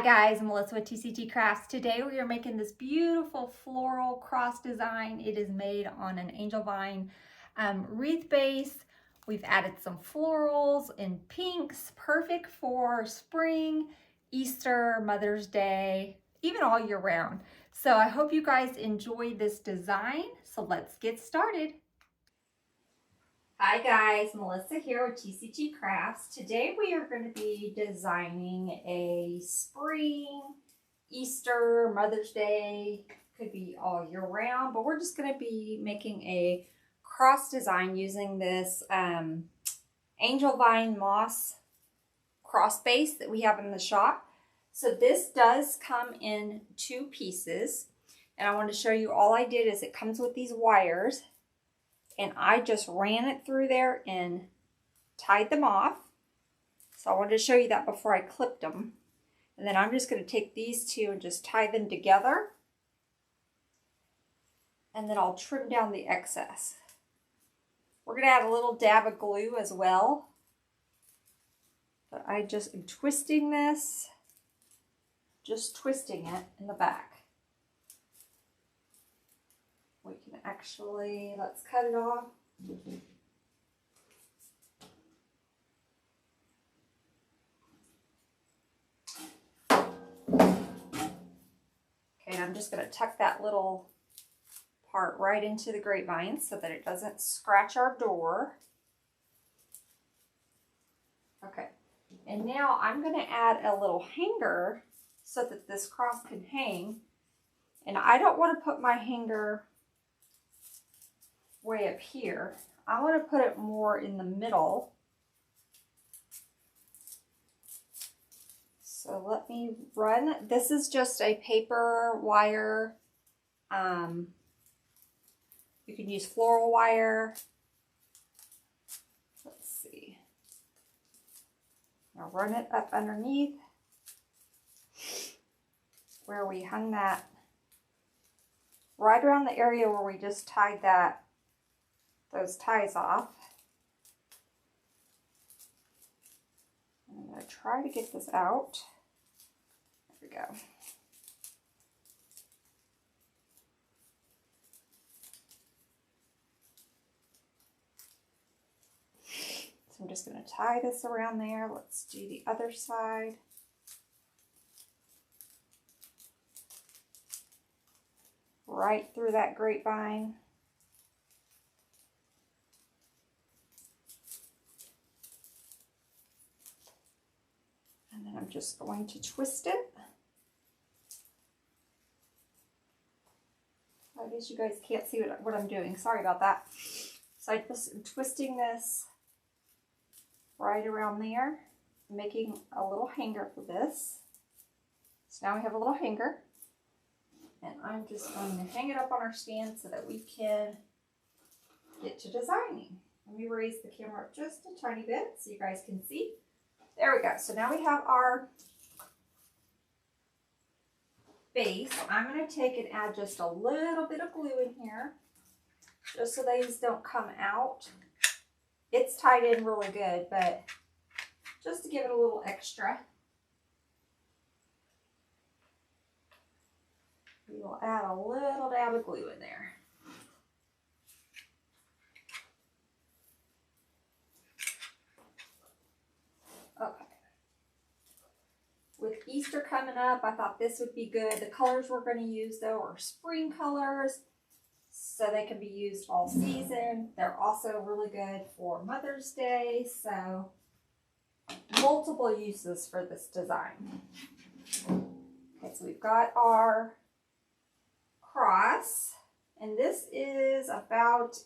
Hi guys, I'm Melissa with TCT Crafts. Today we are making this beautiful floral cross design. It is made on an angel vine wreath base. We've added some florals in pinks, perfect for spring, Easter, Mother's Day, even all year round. So I hope you guys enjoy this design. So let's get started. Hi guys, Melissa here with TCT Crafts. Today we are going to be designing a spring, Easter, Mother's Day, could be all year round, but we're just going to be making a cross design using this angel vine moss cross base that we have in the shop. So this does come in 2 pieces, and I want to show you all I did is it comes with these wires. And I just ran it through there and tied them off. So I wanted to show you that before I clipped them. And then I'm just going to take these 2 and just tie them together. And then I'll trim down the excess. We're going to add a little dab of glue as well. But I just am twisting this, just twisting it in the back. We can actually, let's cut it off. Okay, and I'm just going to tuck that little part right into the grapevine so that it doesn't scratch our door. Okay, and now I'm going to add a little hanger so that this cross can hang. And I don't want to put my hanger way up here. I want to put it more in the middle. So let me run. This is just a paper wire. You can use floral wire. Let's see. I'll run it up underneath where we hung that, right around the area where we just tied those ties off. I'm going to try to get this out. There we go. So I'm just going to tie this around there. Let's do the other side. Right through that grapevine. And then I'm just going to twist it. I guess you guys can't see what I'm doing. Sorry about that. So I'm twisting this right around there, making a little hanger for this. So now we have a little hanger. And I'm just going to hang it up on our stand so that we can get to designing. Let me raise the camera up just a tiny bit so you guys can see. There we go. So now we have our base. I'm going to take and add just a little bit of glue in here, just so these don't come out. It's tied in really good, but just to give it a little extra, we will add a little dab of glue in there. Okay. With Easter coming up, I thought this would be good. The colors we're going to use though are spring colors, so they can be used all season. They're also really good for Mother's Day, so multiple uses for this design. Okay, so we've got our cross, and this is about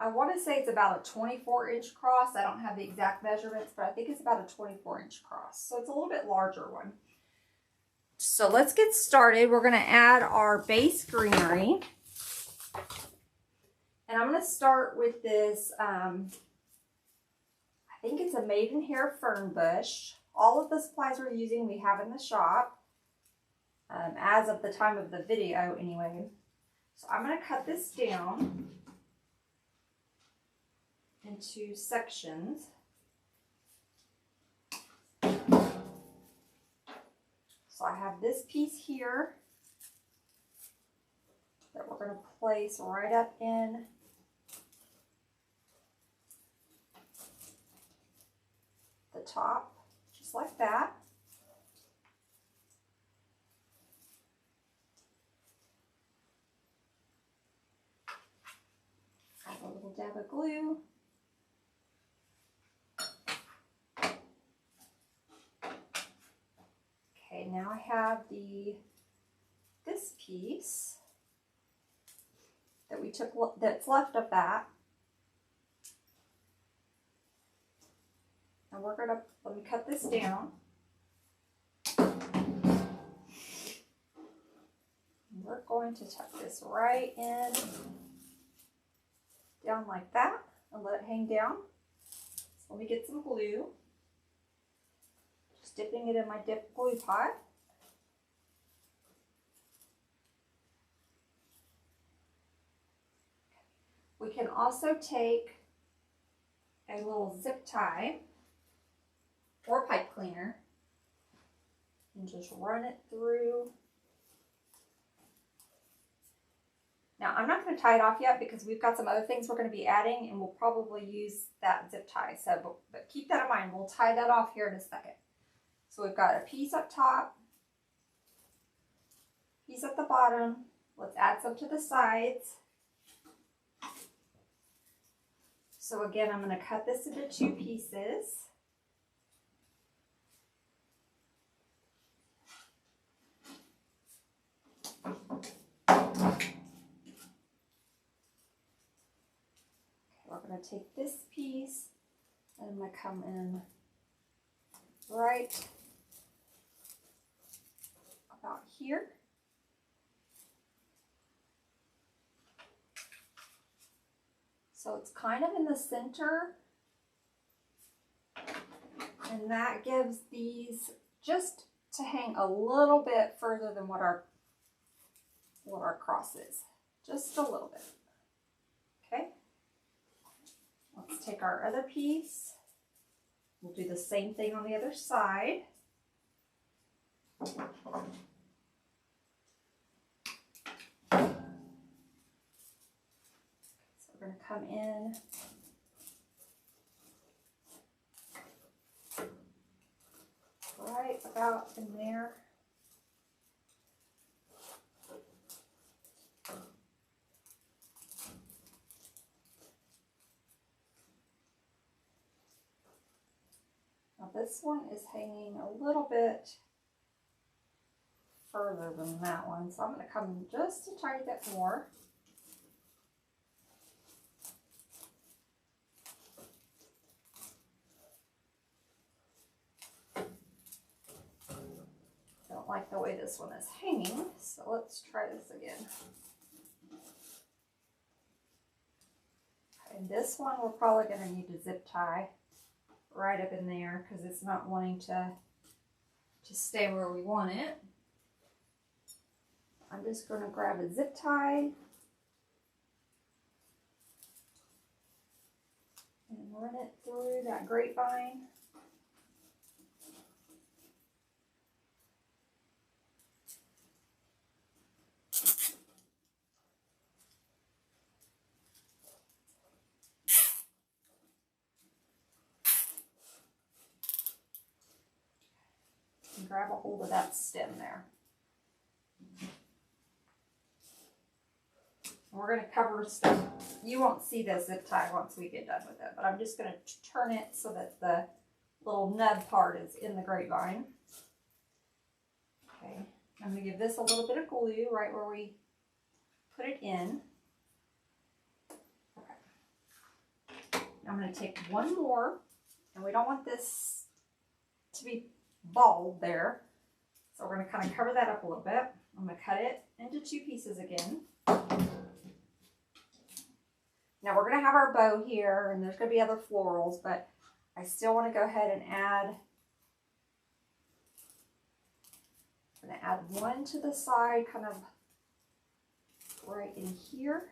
I want to say it's about a 24-inch cross. I don't have the exact measurements, but I think it's about a 24-inch cross. So it's a little bit larger one. So let's get started. We're going to add our base greenery. And I'm going to start with this, I think it's a maidenhair fern bush. All of the supplies we're using we have in the shop, as of the time of the video anyway. So I'm going to cut this down into sections. So I have this piece here that we're going to place right up in the top, just like that. Add a little dab of glue. Okay, now I have this piece that we took, that's left of that. And we're gonna, let me cut this down. We're going to tuck this right in, down like that, and let it hang down. So let me get some glue. Just dipping it in my dip glue pot. We can also take a little zip tie or pipe cleaner and just run it through. Now, I'm not going to tie it off yet because we've got some other things we're going to be adding, and we'll probably use that zip tie. So, but keep that in mind. We'll tie that off here in a second. So we've got a piece up top, piece at the bottom. Let's add some to the sides. So again, I'm going to cut this into 2 pieces. We're going to take this piece and I'm going to come in right about here. So it's kind of in the center, and that gives these just to hang a little bit further than what our cross is. Just a little bit. Okay. Let's take our other piece. We'll do the same thing on the other side. So we're going to come in right about in there. Now this one is hanging a little bit further than that one, so I'm going to come in just a tiny bit more. Don't like the way this one is hanging, so let's try this again. And this one we're probably going to need to zip tie right up in there because it's not wanting to stay where we want it. I'm just going to grab a zip tie and run it through that grapevine. And grab a hold of that stem there. We're going to cover stuff. You won't see the zip tie once we get done with it, but I'm just going to turn it so that the little nub part is in the grapevine. Okay, I'm going to give this a little bit of glue right where we put it in. Okay. I'm going to take one more, and we don't want this to be bald there, so we're going to kind of cover that up a little bit. I'm going to cut it into 2 pieces again. Now we're going to have our bow here, and there's going to be other florals, but I still want to go ahead and add, I'm going to add one to the side, kind of right in here.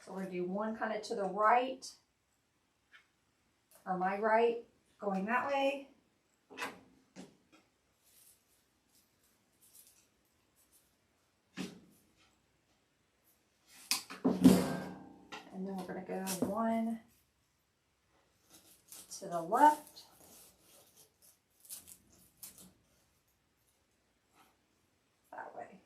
So we're going to do one kind of to the right, or my right, going that way. And then we're going to go one to the left. That way.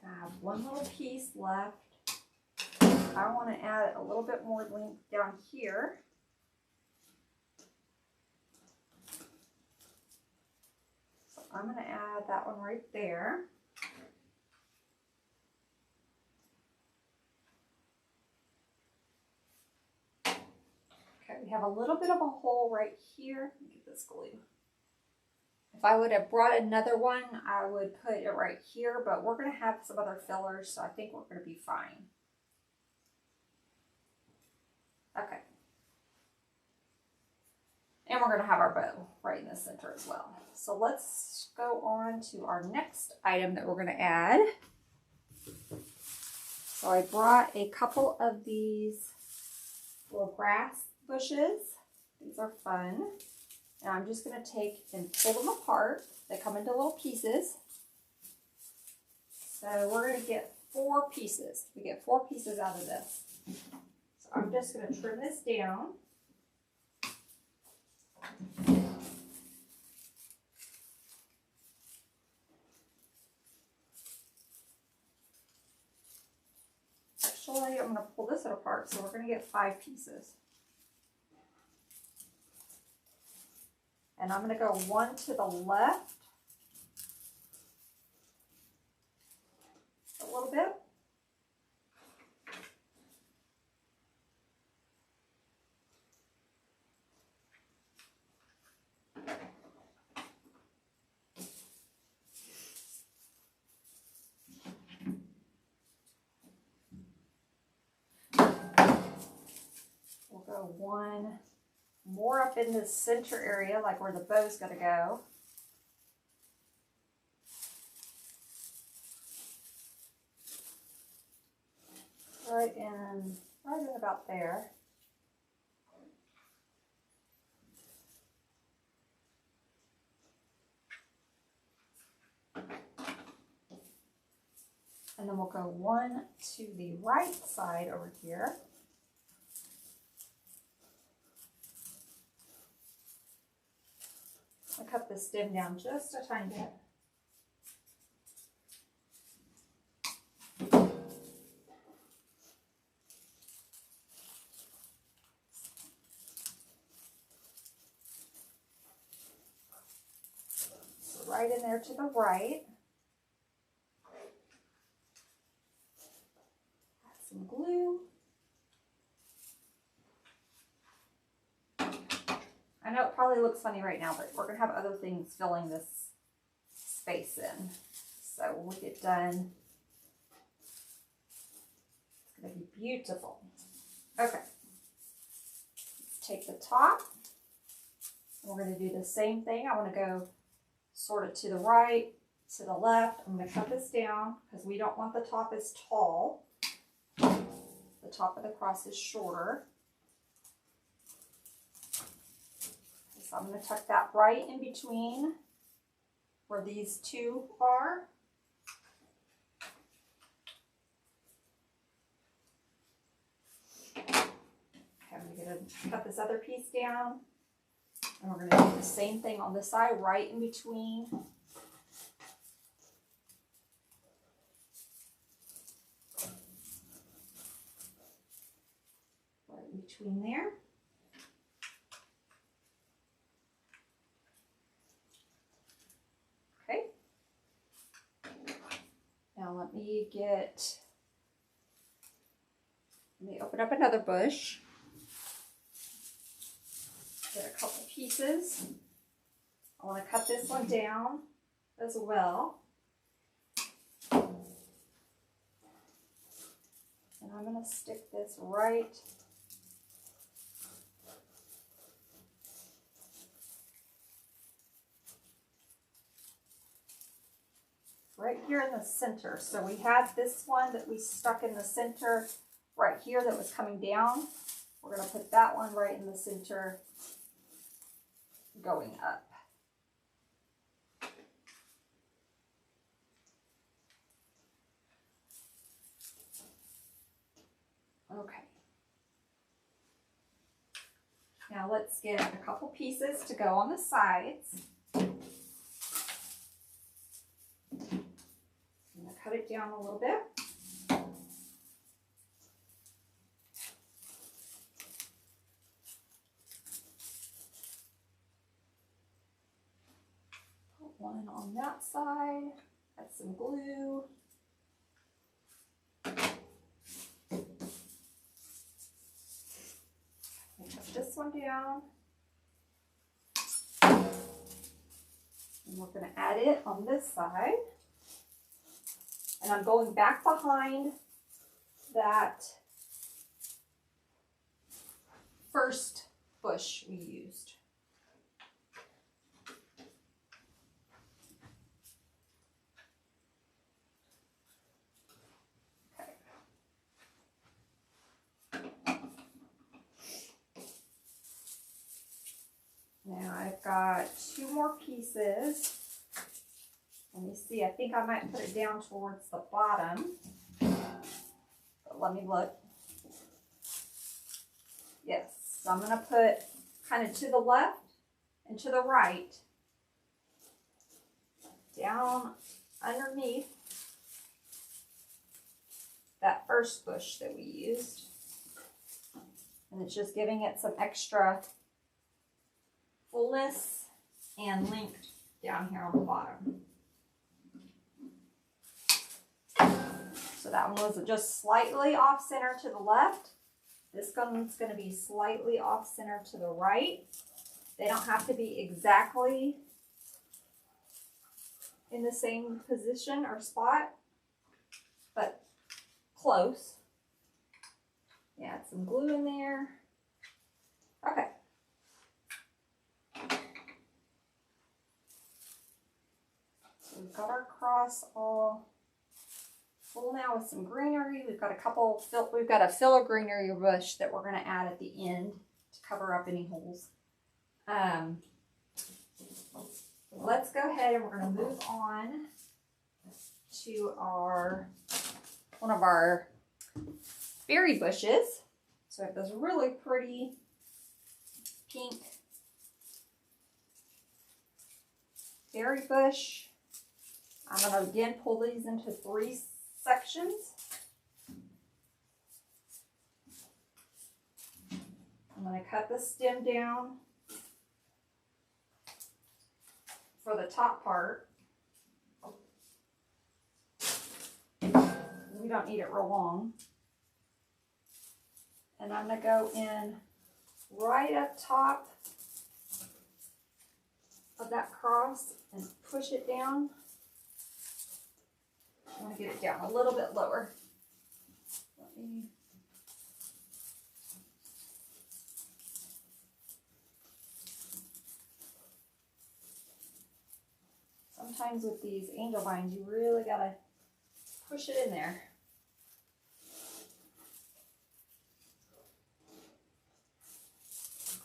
I have one little piece left. I want to add a little bit more length down here. So I'm going to add that one right there. Okay, we have a little bit of a hole right here. Let me get this glue. If I would have brought another one, I would put it right here, but we're going to have some other fillers, so I think we're going to be fine. Okay. And we're going to have our bow right in the center as well. So let's go on to our next item that we're going to add. So I brought a couple of these little grass bushes. These are fun. And I'm just going to take and pull them apart. They come into little pieces. So we're going to get 4 pieces. We get 4 pieces out of this. So I'm just going to trim this down. Actually, I'm going to pull this apart, so we're going to get 5 pieces. And I'm going to go one to the left a little bit. We'll go one more up in this center area, like where the bow's going to go. Right in about there. And then we'll go one to the right side over here. I cut the stem down just a tiny bit. So right in there to the right. Add some glue. I know it probably looks funny right now, but we're going to have other things filling this space in. So when we get done, it's going to be beautiful. Okay. Let's take the top. We're going to do the same thing. I want to go sort of to the right, to the left. I'm going to cut this down because we don't want the top as tall. The top of the cross is shorter. So I'm going to tuck that right in between where these two are. Okay, I'm going to cut this other piece down. And we're going to do the same thing on this side, right in between. Right in between there. Now let me open up another bush. Get a couple pieces. I want to cut this one down as well. And I'm going to stick this right right here in the center. So we had this one that we stuck in the center right here that was coming down. We're going to put that one right in the center going up. Okay. Now let's get a couple pieces to go on the sides. I'm going to cut it down a little bit. Put one on that side. Add some glue. Put this one down. And we're going to add it on this side. And I'm going back behind that first bush we used. Okay. Now I've got two more pieces. Let me see, I think I might put it down towards the bottom. But let me look. Yes, so I'm going to put kind of to the left and to the right, down underneath that first bush that we used. And it's just giving it some extra fullness and length down here on the bottom. So that one was just slightly off center to the left. This one's going to be slightly off center to the right. They don't have to be exactly in the same position or spot, but close. Yeah, add some glue in there. Okay. So we've got our cross all full now with some greenery. We've got a filler greenery bush that we're going to add at the end to cover up any holes. Let's go ahead and we're going to move on to one of our berry bushes. So I have this really pretty pink berry bush. I'm going to again pull these into 3 sections. I'm going to cut the stem down for the top part. We don't need it real long. And I'm going to go in right up top of that cross and push it down. I want to get it down a little bit lower. Sometimes with these angel vines, you really got to push it in there.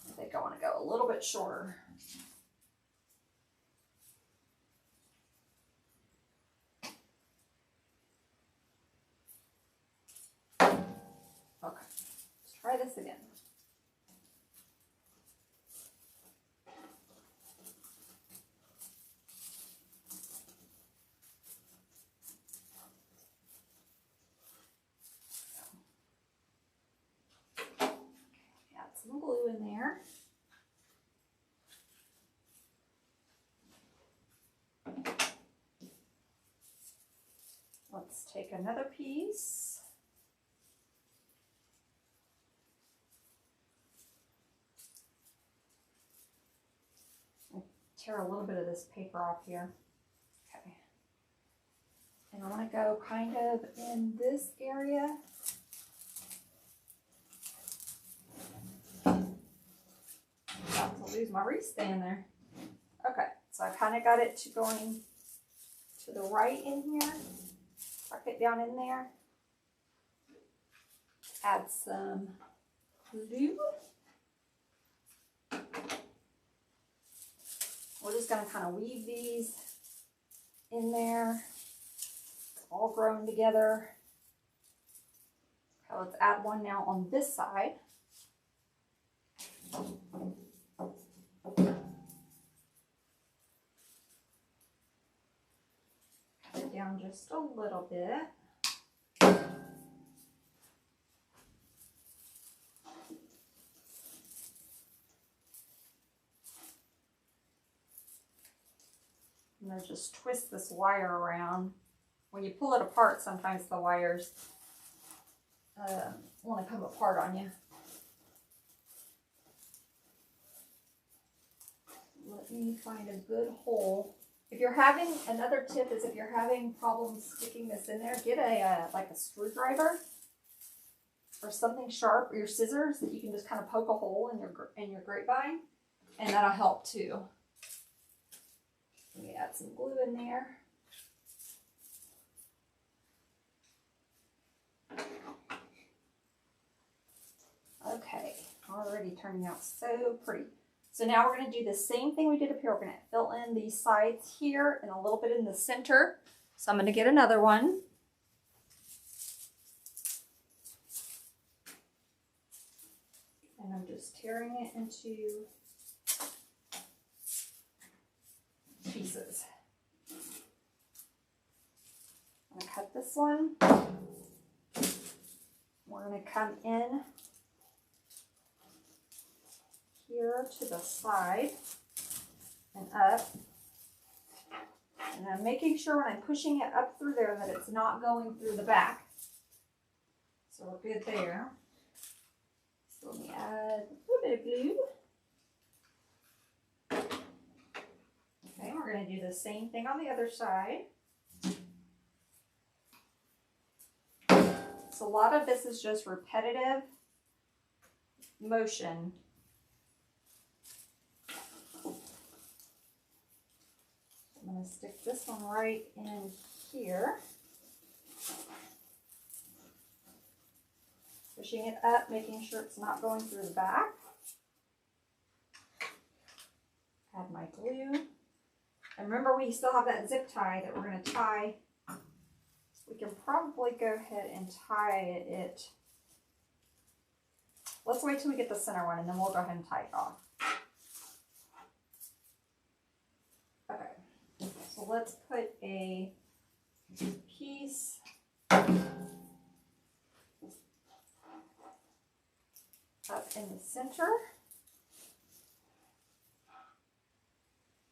I think I want to go a little bit shorter. Okay, let's try this again. Add some glue in there. Let's take another piece. Tear a little bit of this paper off here. Okay. And I want to go kind of in this area. About to lose my wreath stand there. Okay, so I kind of got it to going to the right in here. Tuck it down in there. Add some glue. We're just going to kind of weave these in there. It's all grown together. Okay, let's add one now on this side. Cut it down just a little bit. I'm going to just twist this wire around. When you pull it apart, sometimes the wires want to come apart on you. Let me find a good hole. If you're having, another tip is if you're having problems sticking this in there, get a like a screwdriver or something sharp, or your scissors that you can just kind of poke a hole in your grapevine, and that'll help too. Let me add some glue in there. Okay, already turning out so pretty. So now we're going to do the same thing we did up here. We're going to fill in these sides here and a little bit in the center. So I'm going to get another one. And I'm just tearing it into pieces. I'm going to cut this one. We're going to come in here to the side and up. And I'm making sure when I'm pushing it up through there that it's not going through the back. So we're good there. So let me add a little bit of glue. Okay, we're going to do the same thing on the other side. So a lot of this is just repetitive motion. I'm going to stick this one right in here. Pushing it up, making sure it's not going through the back. Add my glue. And remember, we still have that zip tie that we're going to tie. We can probably go ahead and tie it. Let's wait till we get the center one, and then we'll go ahead and tie it off. Okay, so let's put a piece up in the center.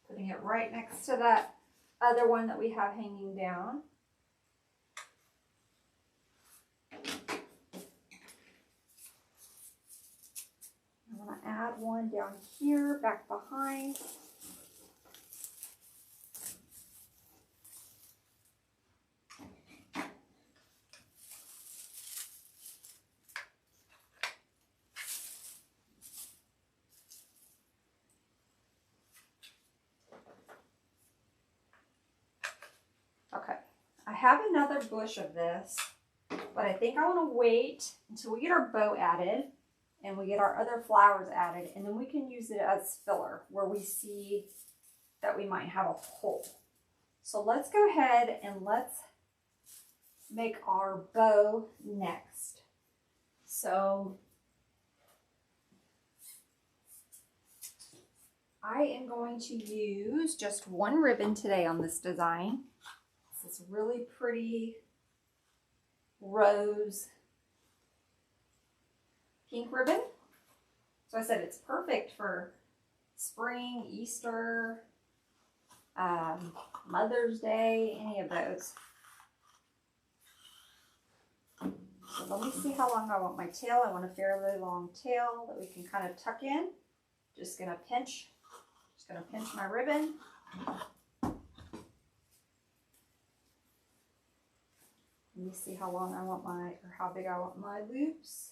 Putting it right next to that other one that we have hanging down. I'm going to add one down here, back behind. Okay, I have another bush of this, but I think I want to wait until we get our bow added and we get our other flowers added, and then we can use it as filler where we see that we might have a hole. So let's go ahead and let's make our bow next. So I am going to use just one ribbon today on this design. This really pretty rose pink ribbon. So I said it's perfect for spring, Easter, Mother's Day, any of those. So let me see how long I want my tail. I want a fairly long tail that we can kind of tuck in. Just gonna pinch my ribbon. Let me see how long I want or how big I want my loops.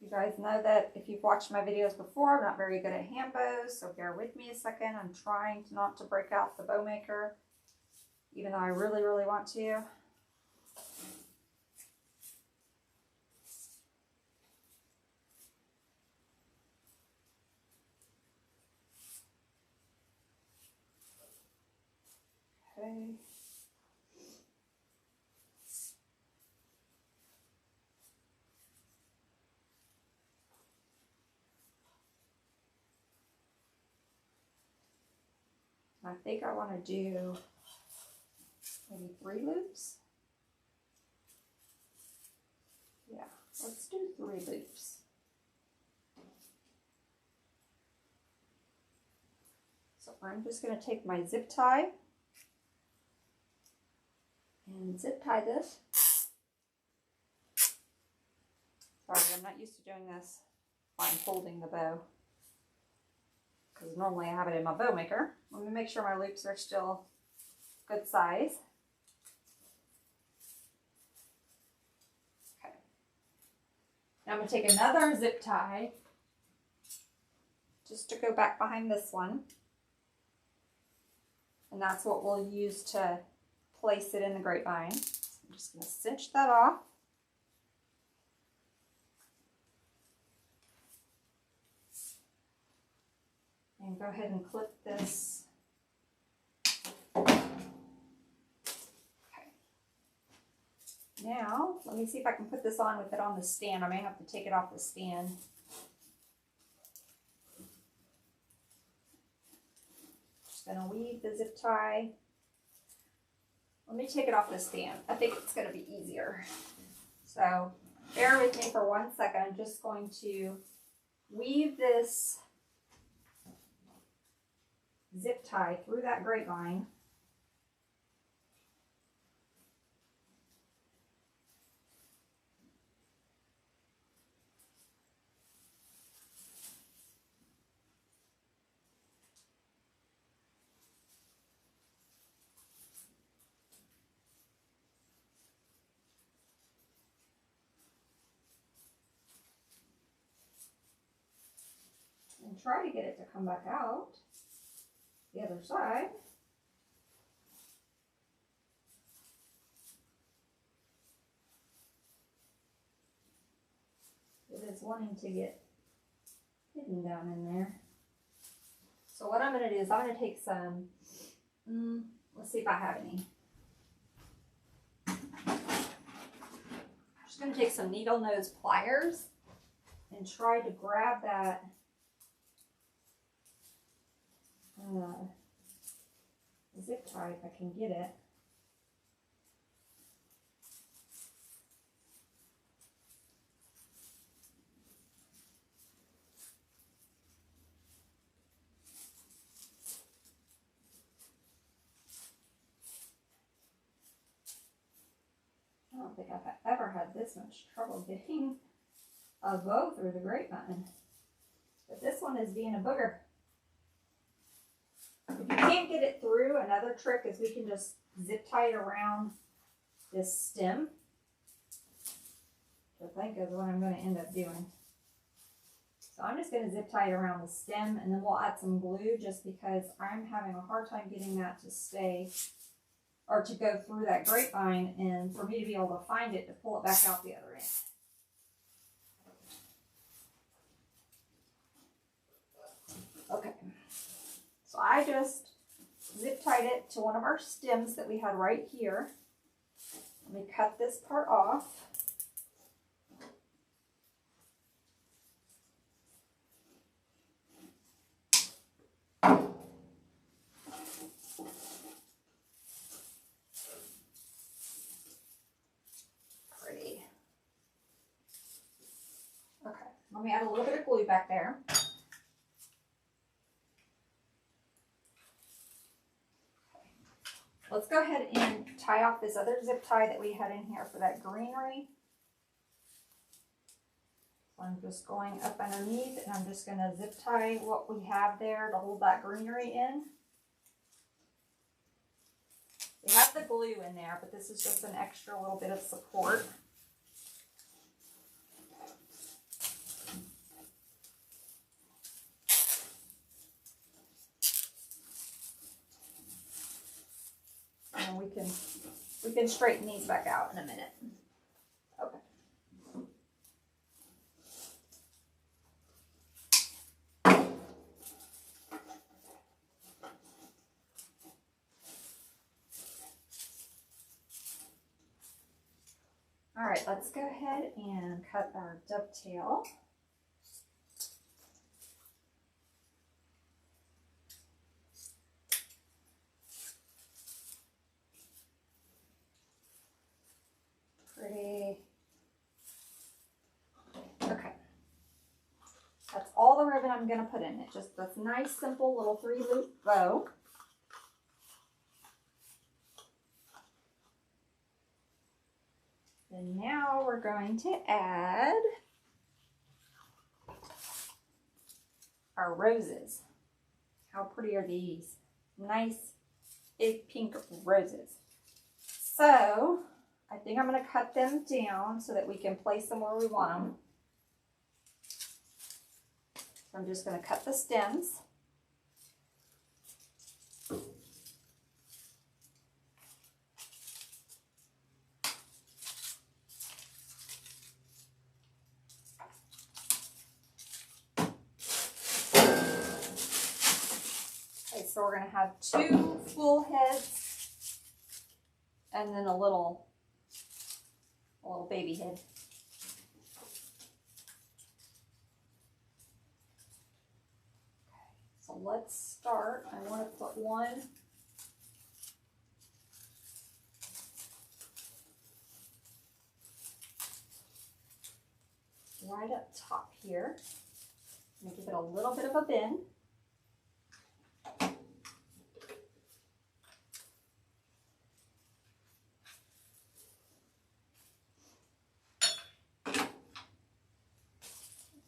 You guys know that if you've watched my videos before, I'm not very good at hand bows, so bear with me a second. I'm trying not to break out the bow maker, even though I really, really want to. Okay. I think I want to do maybe 3 loops. Yeah, let's do 3 loops. So I'm just going to take my zip tie and zip tie this. Sorry, I'm not used to doing this while I'm holding the bow, because normally I have it in my bow maker. Let me make sure my loops are still good size. Okay. Now I'm going to take another zip tie just to go back behind this one. And that's what we'll use to place it in the grapevine. So I'm just going to cinch that off. And go ahead and clip this. Okay. Now, let me see if I can put this on with it on the stand. I may have to take it off the stand. Just gonna weave the zip tie. Let me take it off the stand. I think it's gonna be easier. So bear with me for 1 second. I'm just going to weave this zip tie through that grapevine. And try to get it to come back out the other side. It is wanting to get hidden down in there. So what I'm going to do is I'm going to take some, let's see if I have any. I'm just going to take some needle nose pliers and try to grab that zip tie if I can get it. I don't think I've ever had this much trouble getting a bow through the grapevine, but this one is being a booger. If you can't get it through, another trick is we can just zip tie it around this stem, which I think is what I'm going to end up doing. So I'm just going to zip tie it around the stem, and then we'll add some glue just because I'm having a hard time getting that to stay or to go through that grapevine, and for me to be able to find it to pull it back out the other end. Okay, so I just zip tied it to one of our stems that we had right here. Let me cut this part off. Pretty. Okay, let me add a little bit of glue back there. Let's go ahead and tie off this other zip tie that we had in here for that greenery. So I'm just going up underneath, and I'm just going to zip tie what we have there to hold that greenery in. We have the glue in there, but this is just an extra little bit of support. We can straighten these back out in a minute. Okay. All right, let's go ahead and cut our dovetail. Pretty. Okay. That's all the ribbon I'm going to put in it. Just this nice, simple little 3-loop bow. And now we're going to add our roses. How pretty are these? Nice big pink roses. So I think I'm going to cut them down so that we can place them where we want them. So I'm just going to cut the stems. Okay, so we're going to have 2 full heads and then a little baby head. So let's start. I want to put one right up top here. I'm going to give it a little bit of a bend.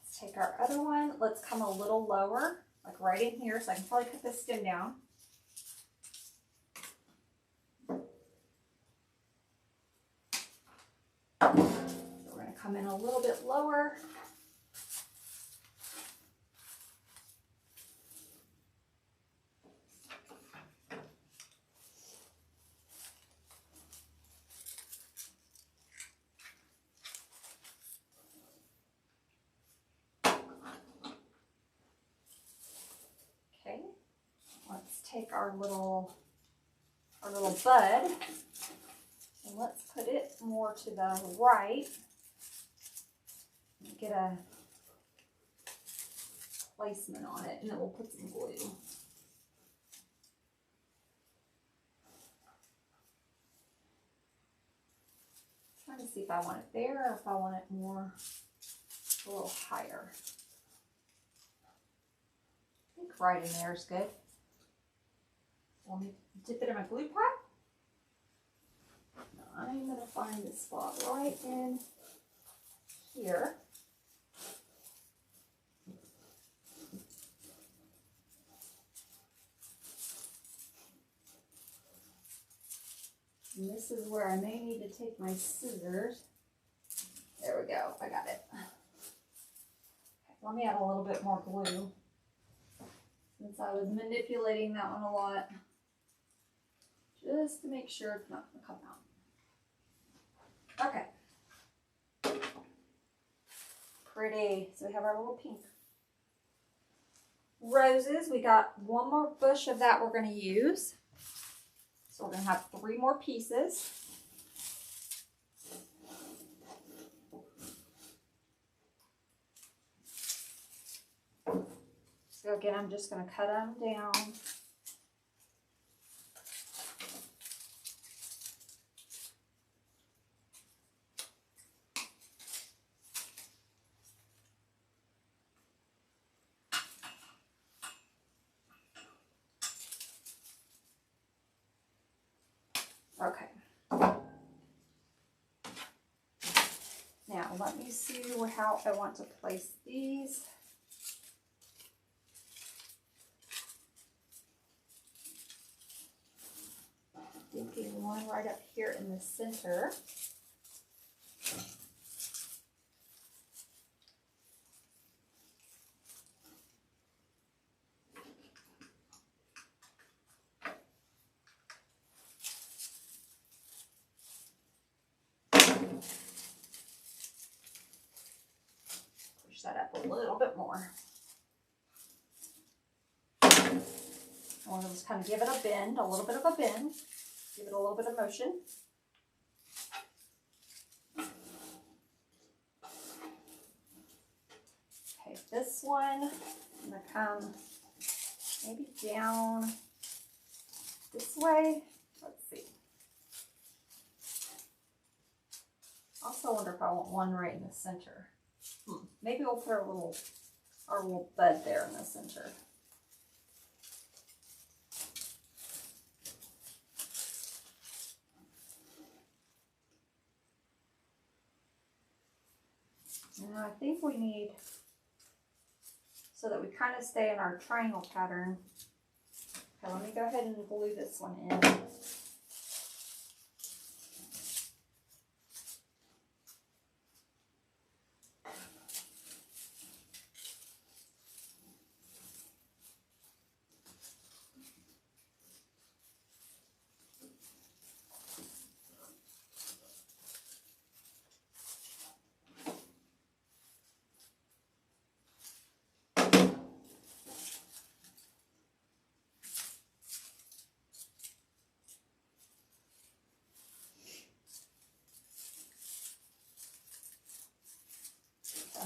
Let's take our other one. Let's come a little lower, like right in here, so I can probably cut this stem down. So we're going to come in a little bit lower. Okay, let's take our little bud and let's put it more to the right. Get a placement on it, and then we'll put some glue. Trying to see if I want it there or if I want it more a little higher. I think right in there is good. Want me to dip it in my glue pot? I'm going to find the spot right in here. And this is where I may need to take my scissors. There we go, I got it. Okay, let me add a little bit more glue, since I was manipulating that one a lot, just to make sure it's not going to come out. Okay. Pretty. So we have our little pink roses. We got one more bush of that we're going to use. So we're going to have 3 more pieces. So again, I'm just going to cut them down. Okay. Now let me see how I want to place these. Thinking one right up here in the center. that up a little bit more. We'll just kind of give it a bend, a little bit of a bend. Give it a little bit of motion. Okay, this one, I'm going to come maybe down this way. Let's see. Also wonder if I want one right in the center. Maybe we'll put our little bud there in the center. Now I think we need, so that we kind of stay in our triangle pattern. Okay, let me go ahead and glue this one in.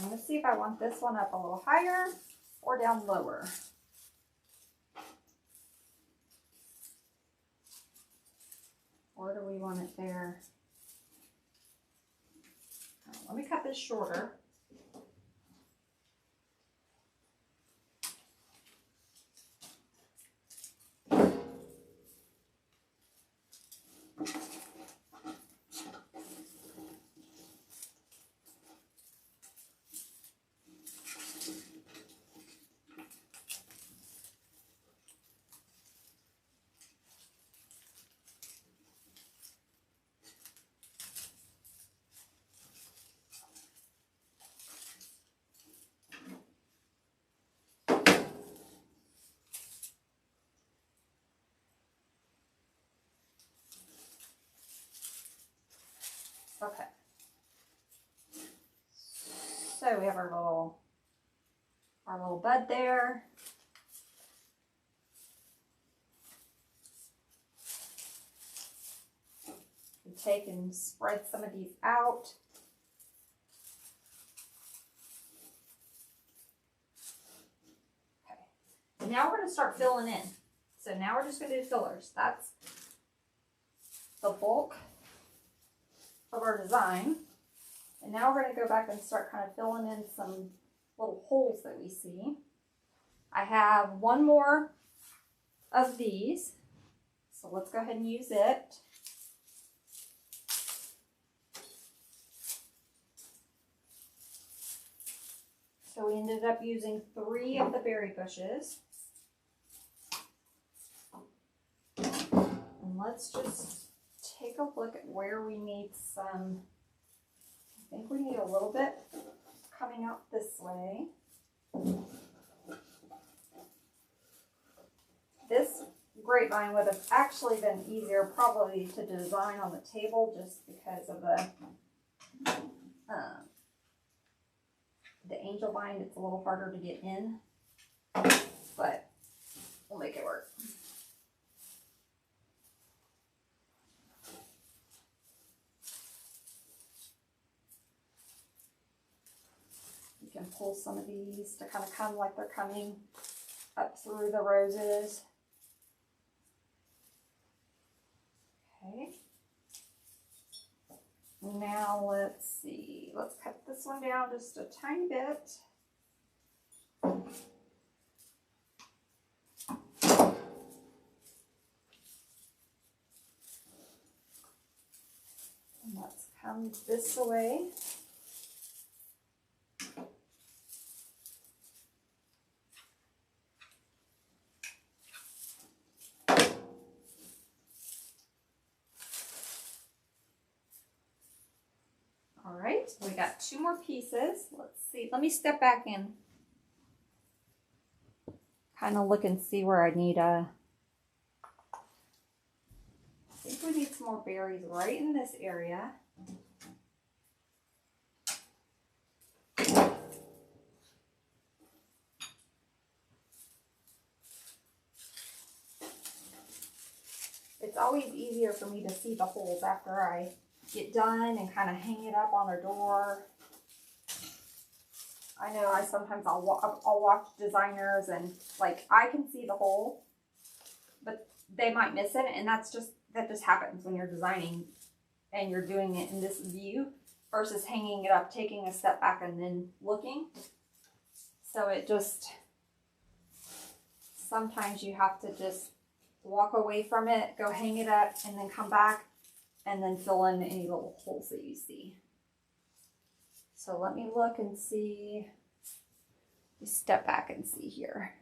I'm going to see if I want this one up a little higher or down lower. Or do we want it there? Let me cut this shorter. Okay. So we have our little bud there. We take and spread some of these out. Okay. And now we're going to start filling in. So now we're just going to do fillers. That's the bulk of our design. And now we're going to go back and start kind of filling in some little holes that we see. I have one more of these, so let's go ahead and use it. So we ended up using 3 of the berry bushes. And let's just take a look at where we need some. I think we need a little bit coming out this way. This grapevine would have actually been easier probably to design on the table just because of the angel vine. It's a little harder to get in, but we'll make it work. You can pull some of these to kind of come like they're coming up through the roses. Okay. Now let's see. Let's cut this one down just a tiny bit. And let's come this way. All right, we got 2 more pieces. Let's see. Let me step back in. Kind of look and see where I need I think we need some more berries right in this area. always easier for me to see the holes after I get done and kind of hang it up on their door. I know I'll watch designers and like I can see the hole, but they might miss it, and that just happens when you're designing and you're doing it in this view versus hanging it up, taking a step back and then looking. So it just, sometimes you have to just walk away from it, go hang it up, and then come back and then fill in any little holes that you see. So let me look and see. Just step back and see here.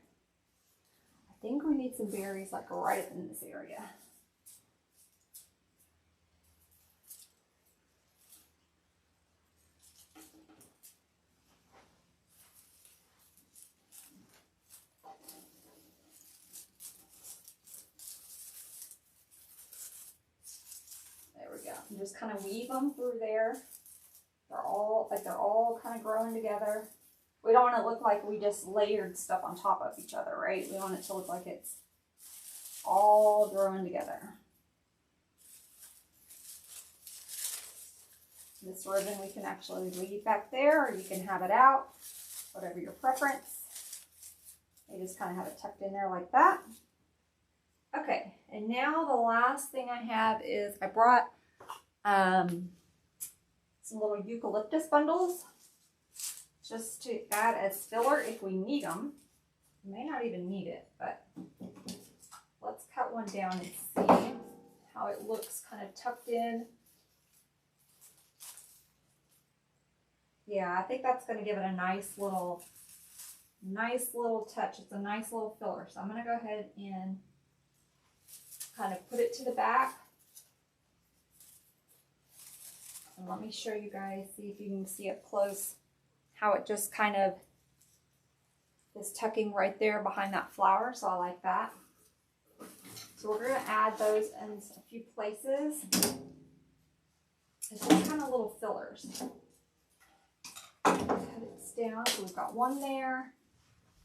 I think we need some berries like right up in this area. There we go. And just kind of weave them through there. They're all kind of growing together. We don't want it to look like we just layered stuff on top of each other, right? We want it to look like it's all growing together. This ribbon we can actually leave back there, or you can have it out, whatever your preference. You just kind of have it tucked in there like that. Okay, and now the last thing I have is I brought some little eucalyptus bundles just to add as filler if we need them. We may not even need it, but let's cut one down and see how it looks kind of tucked in. Yeah, I think that's going to give it a nice little touch. It's a nice little filler. So I'm going to go ahead and kind of put it to the back. And let me show you guys, see if you can see up close how it just kind of is tucking right there behind that flower. So I like that. So we're going to add those in a few places. It's just kind of little fillers. Cut it down. So we've got one there.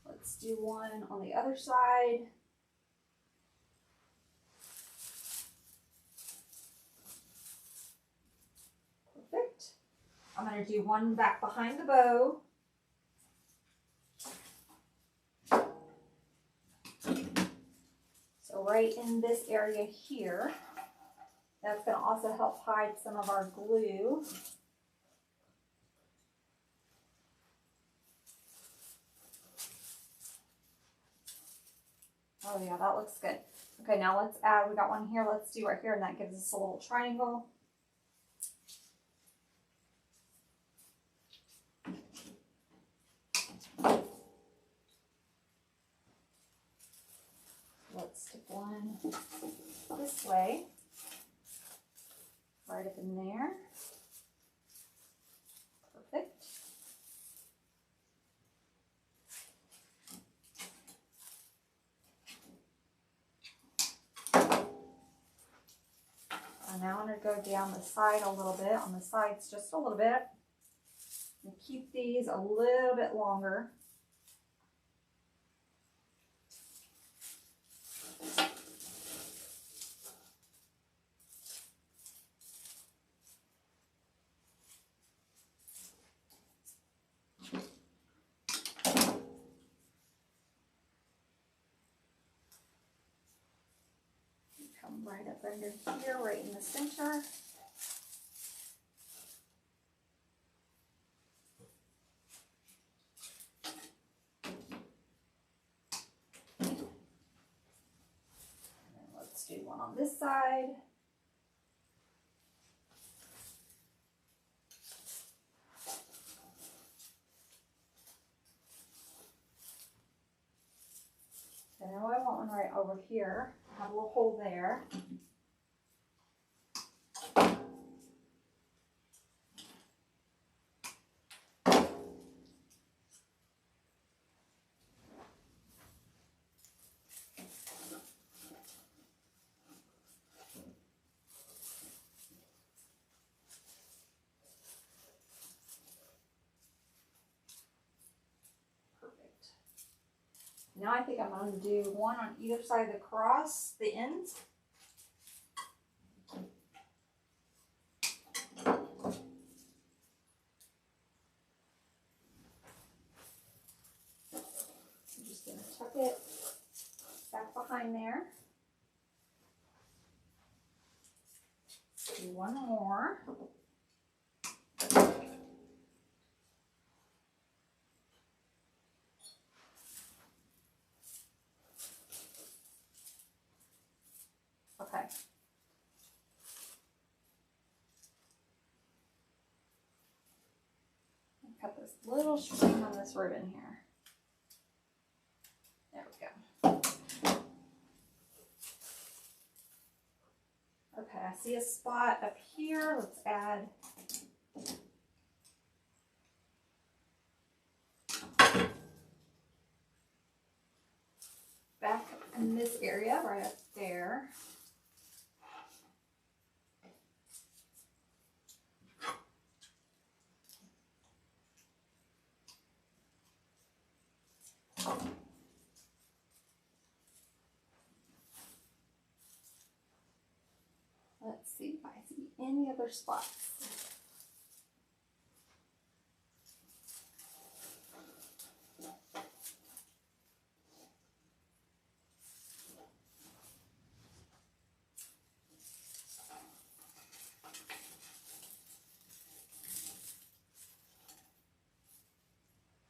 Let's do one on the other side. Perfect. I'm going to do one back behind the bow. So right in this area here. That's going to also help hide some of our glue. Oh yeah, that looks good. Okay, now let's add, we got one here, let's do right here, and that gives us a little triangle. Let's stick one this way, right up in there. Perfect. And now I'm going to go down the side a little bit, on the sides just a little bit, and keep these a little bit longer. Come right up under here, right in the center. Let's do one on this side. And now I want one right over here. I have a little hole there. Now I think I'm going to do one on either side of the cross, the ends. tuck it back behind there. Do one more. Okay. Cut this little string on this ribbon here. There we go. Okay, I see a spot up here. Let's add back in this area right up there. Let's see if I see any other spots.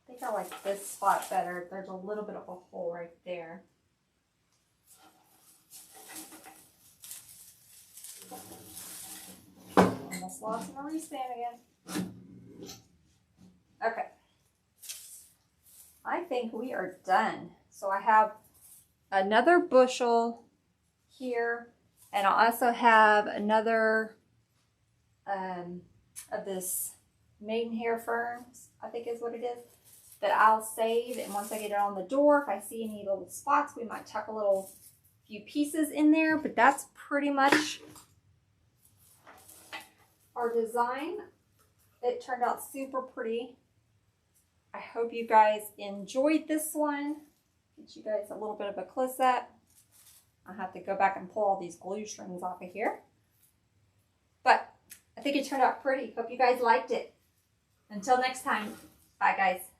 I think I like this spot better. There's a little bit of a hole right there. Almost lost my wristband again. Okay. I think we are done. So I have another bushel here, and I also have another of this maidenhair ferns, I think is what it is, that I'll save. And once I get it on the door, if I see any little spots, we might tuck a few pieces in there. But that's pretty much our design. It turned out super pretty. I hope you guys enjoyed this one. Get you guys a little bit of a close up. I'll have to go back and pull all these glue strings off of here. But I think it turned out pretty. Hope you guys liked it. Until next time, bye guys.